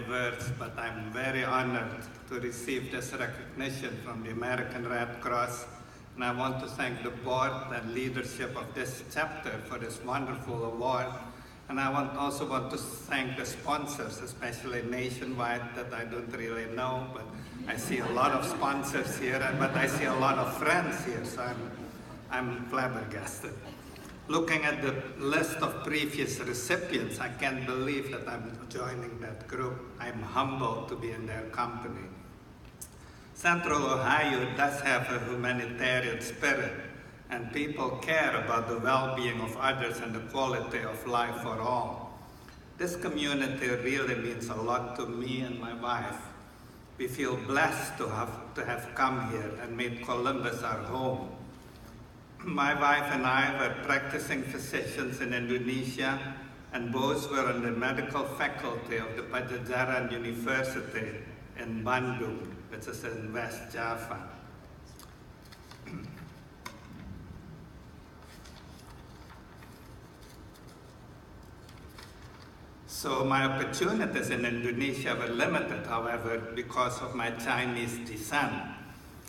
words, but I'm very honored to receive this recognition from the American Red Cross. And I want to thank the board and leadership of this chapter for this wonderful award. And I also want to thank the sponsors, especially nationwide, that I don't really know, but I see a lot of sponsors here, but I see a lot of friends here, so I'm flabbergasted. Looking at the list of previous recipients, I can't believe that I'm joining that group. I'm humbled to be in their company. Central Ohio does have a humanitarian spirit, and people care about the well-being of others and the quality of life for all. This community really means a lot to me and my wife. We feel blessed to have come here and made Columbus our home. My wife and I were practicing physicians in Indonesia, and both were on the medical faculty of the Pajajaran University in Bandung, which is in West Java. So my opportunities in Indonesia were limited, however, because of my Chinese descent.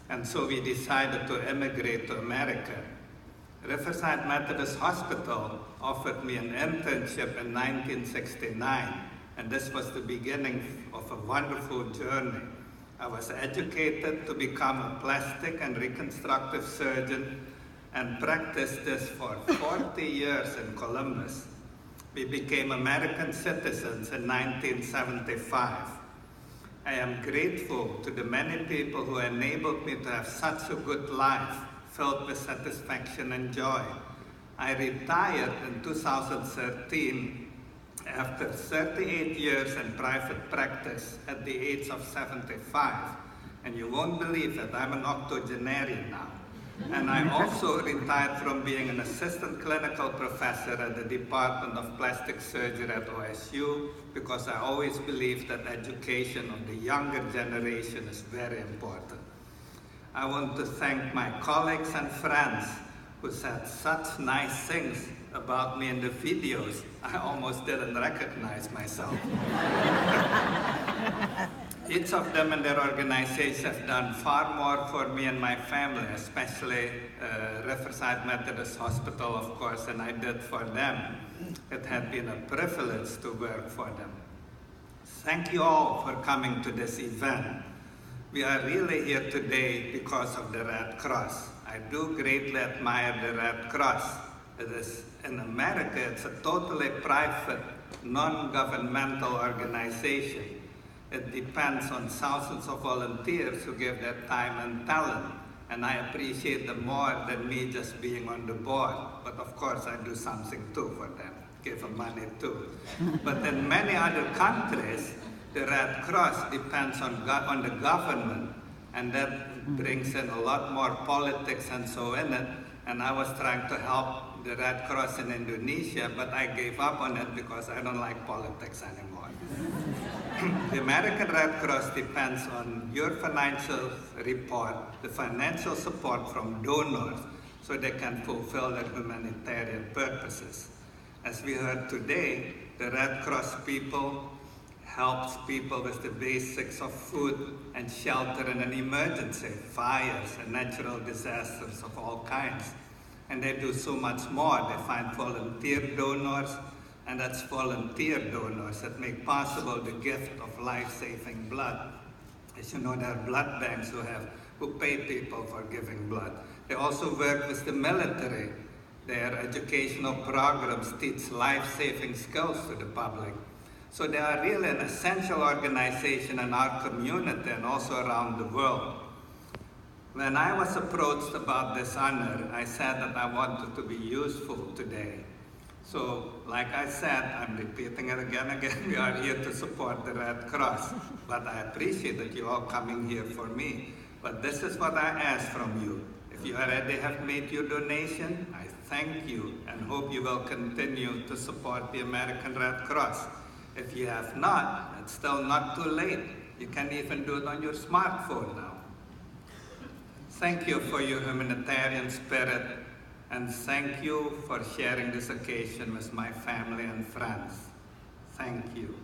And so we decided to emigrate to America. Riverside Methodist Hospital offered me an internship in 1969, and this was the beginning of a wonderful journey. I was educated to become a plastic and reconstructive surgeon and practiced this for 40 years in Columbus. We became American citizens in 1975. I am grateful to the many people who enabled me to have such a good life, filled with satisfaction and joy. I retired in 2013 after 38 years in private practice at the age of 75. And you won't believe it, I'm an octogenarian now. And I also retired from being an assistant clinical professor at the Department of Plastic Surgery at OSU because I always believed that education of the younger generation is very important. I want to thank my colleagues and friends who said such nice things about me in the videos. I almost didn't recognize myself. Each of them in their organizations have done far more for me and my family, especially Riverside Methodist Hospital, of course, than I did for them. It had been a privilege to work for them. Thank you all for coming to this event. We are really here today because of the Red Cross. I do greatly admire the Red Cross. It is, in America, it's a totally private, non-governmental organization. It depends on thousands of volunteers who give their time and talent, and I appreciate them more than me just being on the board. But of course, I do something too for them, give them money too. But in many other countries, the Red Cross depends on the government, and that brings in a lot more politics and so in it. And I was trying to help the Red Cross in Indonesia, but I gave up on it because I don't like politics anymore. The American Red Cross depends on your financial report, the financial support from donors, so they can fulfill their humanitarian purposes. As we heard today, the Red Cross people helps people with the basics of food and shelter in an emergency, fires and natural disasters of all kinds. And they do so much more. They find volunteer donors, and that's volunteer donors that make possible the gift of life-saving blood. As you know, there are blood banks who pay people for giving blood. They also work with the military. Their educational programs teach life-saving skills to the public. So they are really an essential organization in our community and also around the world. When I was approached about this honor, I said that I wanted to be useful today. So, like I said, I'm repeating it again and again, we are here to support the Red Cross. But I appreciate that you all coming here for me. But this is what I ask from you. If you already have made your donation, I thank you and hope you will continue to support the American Red Cross. If you have not, it's still not too late. You can even do it on your smartphone now. Thank you for your humanitarian spirit, and thank you for sharing this occasion with my family and friends. Thank you.